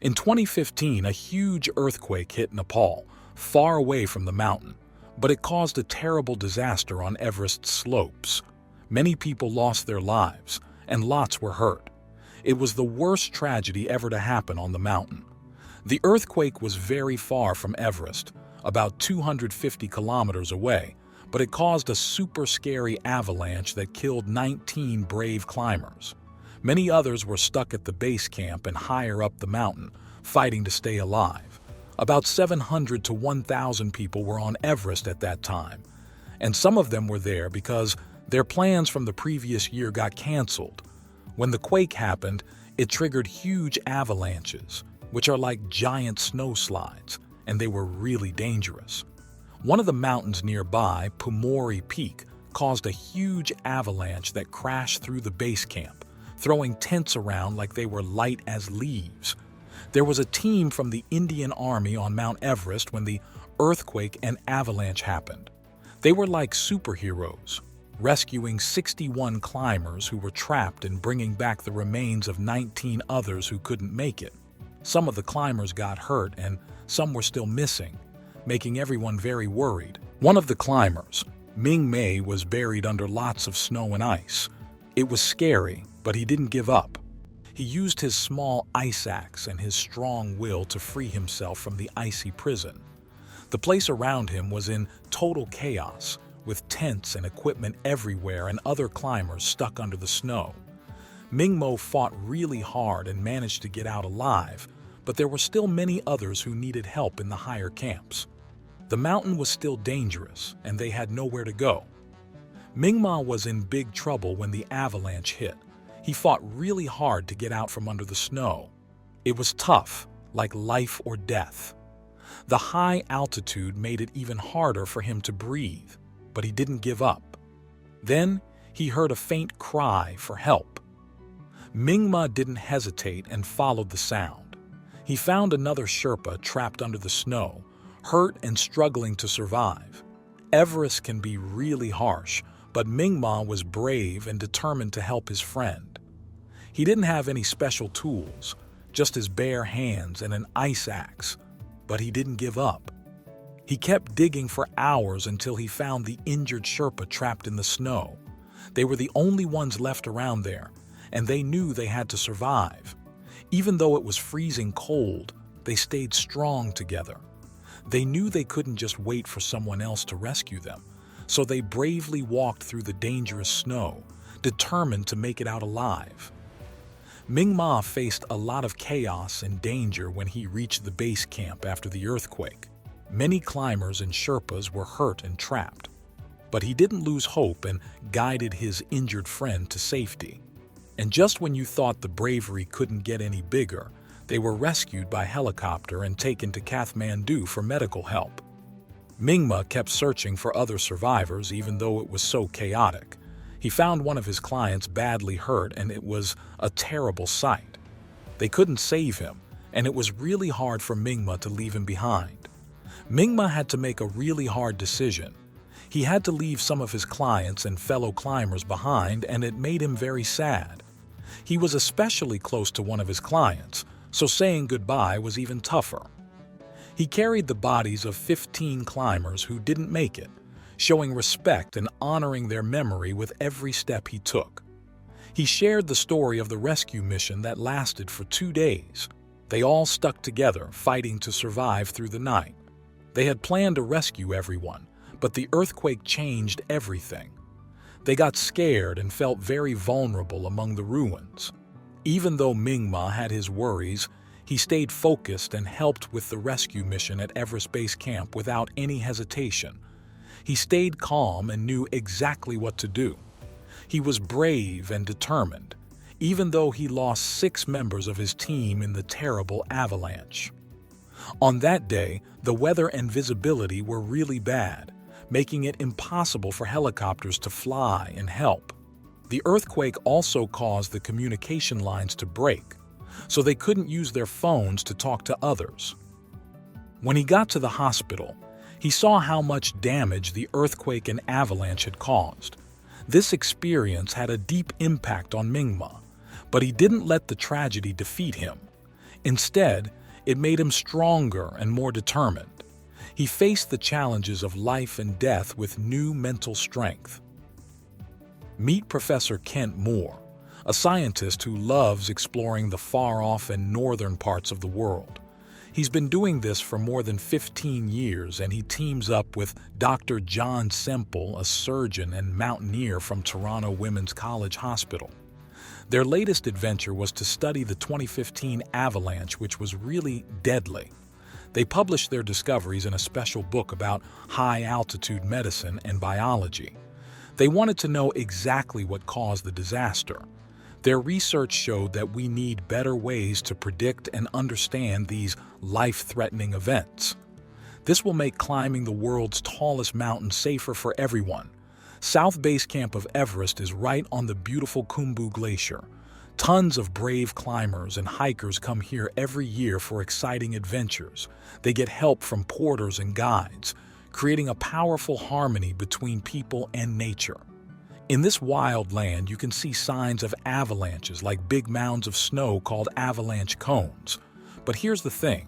In 2015, a huge earthquake hit Nepal, far away from the mountain, but it caused a terrible disaster on Everest's slopes. Many people lost their lives, and lots were hurt. It was the worst tragedy ever to happen on the mountain. The earthquake was very far from Everest, about 250 kilometers away, but it caused a super scary avalanche that killed 19 brave climbers. Many others were stuck at the base camp and higher up the mountain, fighting to stay alive. About 700 to 1,000 people were on Everest at that time, and some of them were there because their plans from the previous year got canceled. When the quake happened, it triggered huge avalanches, which are like giant snowslides, and they were really dangerous. One of the mountains nearby, Pumori Peak, caused a huge avalanche that crashed through the base camp, throwing tents around like they were light as leaves. There was a team from the Indian Army on Mount Everest when the earthquake and avalanche happened. They were like superheroes, rescuing 61 climbers who were trapped and bringing back the remains of 19 others who couldn't make it. Some of the climbers got hurt and some were still missing, making everyone very worried. One of the climbers, Mingma, was buried under lots of snow and ice. It was scary, but he didn't give up. He used his small ice axe and his strong will to free himself from the icy prison. The place around him was in total chaos, with tents and equipment everywhere and other climbers stuck under the snow. Mingma fought really hard and managed to get out alive, but there were still many others who needed help in the higher camps. The mountain was still dangerous, and they had nowhere to go. Mingma was in big trouble when the avalanche hit. He fought really hard to get out from under the snow. It was tough, like life or death. The high altitude made it even harder for him to breathe, but he didn't give up. Then he heard a faint cry for help. Mingma didn't hesitate and followed the sound. He found another Sherpa trapped under the snow, hurt and struggling to survive. Everest can be really harsh, but Mingma was brave and determined to help his friend. He didn't have any special tools, just his bare hands and an ice axe, but he didn't give up. He kept digging for hours until he found the injured Sherpa trapped in the snow. They were the only ones left around there, and they knew they had to survive. Even though it was freezing cold, they stayed strong together. They knew they couldn't just wait for someone else to rescue them, so they bravely walked through the dangerous snow, determined to make it out alive. Mingma faced a lot of chaos and danger when he reached the base camp after the earthquake. Many climbers and Sherpas were hurt and trapped, but he didn't lose hope and guided his injured friend to safety. And just when you thought the bravery couldn't get any bigger, they were rescued by helicopter and taken to Kathmandu for medical help. Mingma kept searching for other survivors even though it was so chaotic. He found one of his clients badly hurt, and it was a terrible sight. They couldn't save him, and it was really hard for Mingma to leave him behind. Mingma had to make a really hard decision. He had to leave some of his clients and fellow climbers behind, and it made him very sad. He was especially close to one of his clients, so saying goodbye was even tougher. He carried the bodies of 15 climbers who didn't make it, showing respect and honoring their memory with every step he took. He shared the story of the rescue mission that lasted for 2 days. They all stuck together, fighting to survive through the night. They had planned to rescue everyone, but the earthquake changed everything. They got scared and felt very vulnerable among the ruins. Even though Mingma had his worries, he stayed focused and helped with the rescue mission at Everest Base Camp without any hesitation. He stayed calm and knew exactly what to do. He was brave and determined, even though he lost 6 members of his team in the terrible avalanche. On that day, the weather and visibility were really bad, making it impossible for helicopters to fly and help. The earthquake also caused the communication lines to break, so they couldn't use their phones to talk to others. When he got to the hospital, he saw how much damage the earthquake and avalanche had caused. This experience had a deep impact on Mingma, but he didn't let the tragedy defeat him. Instead, it made him stronger and more determined. He faced the challenges of life and death with new mental strength. Meet Professor Kent Moore, a scientist who loves exploring the far-off and northern parts of the world. He's been doing this for more than 15 years, and he teams up with Dr. John Semple, a surgeon and mountaineer from Toronto Women's College Hospital. Their latest adventure was to study the 2015 avalanche, which was really deadly. They published their discoveries in a special book about high-altitude medicine and biology. They wanted to know exactly what caused the disaster. Their research showed that we need better ways to predict and understand these life-threatening events. This will make climbing the world's tallest mountain safer for everyone. South Base Camp of Everest is right on the beautiful Khumbu Glacier. Tons of brave climbers and hikers come here every year for exciting adventures. They get help from porters and guides, creating a powerful harmony between people and nature. In this wild land, you can see signs of avalanches like big mounds of snow called avalanche cones. But here's the thing.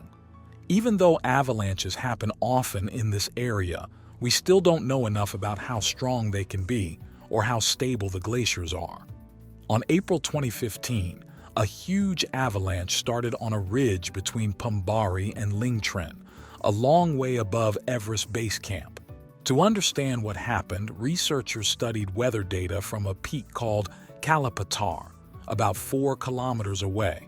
Even though avalanches happen often in this area, we still don't know enough about how strong they can be or how stable the glaciers are. On April 2015, a huge avalanche started on a ridge between Pumbari and Lingtren, a long way above Everest Base Camp. To understand what happened, researchers studied weather data from a peak called Kalapatar, about 4 kilometers away.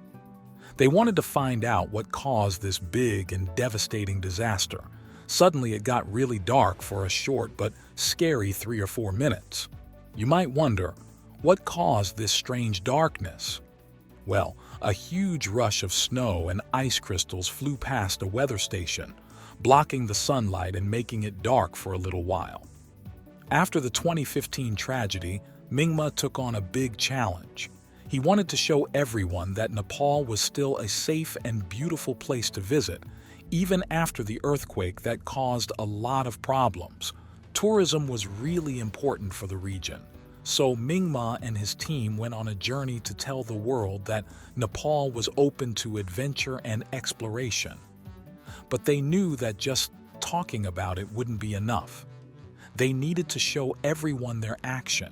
They wanted to find out what caused this big and devastating disaster. Suddenly it got really dark for a short but scary 3 or 4 minutes. You might wonder, what caused this strange darkness? Well, a huge rush of snow and ice crystals flew past a weather station, blocking the sunlight and making it dark for a little while. After the 2015 tragedy, Mingma took on a big challenge. He wanted to show everyone that Nepal was still a safe and beautiful place to visit, even after the earthquake that caused a lot of problems. Tourism was really important for the region, so Mingma and his team went on a journey to tell the world that Nepal was open to adventure and exploration. But they knew that just talking about it wouldn't be enough. They needed to show everyone their action.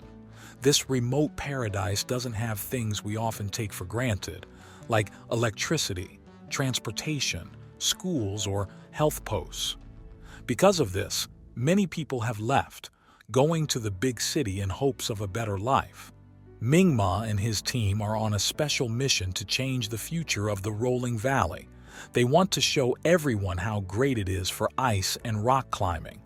This remote paradise doesn't have things we often take for granted, like electricity, transportation, schools, or health posts. Because of this, many people have left, going to the big city in hopes of a better life. Mingma and his team are on a special mission to change the future of the rolling valley. They want to show everyone how great it is for ice and rock climbing.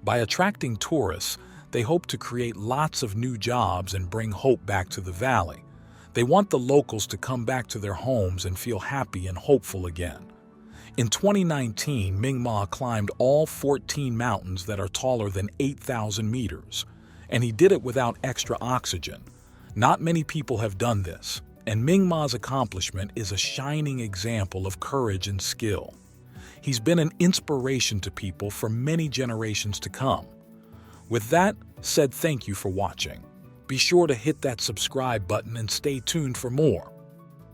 By attracting tourists, they hope to create lots of new jobs and bring hope back to the valley. They want the locals to come back to their homes and feel happy and hopeful again. In 2019, Mingma climbed all 14 mountains that are taller than 8,000 meters, and he did it without extra oxygen. Not many people have done this, and Mingma's accomplishment is a shining example of courage and skill. He's been an inspiration to people for many generations to come. With that said, thank you for watching. Be sure to hit that subscribe button and stay tuned for more.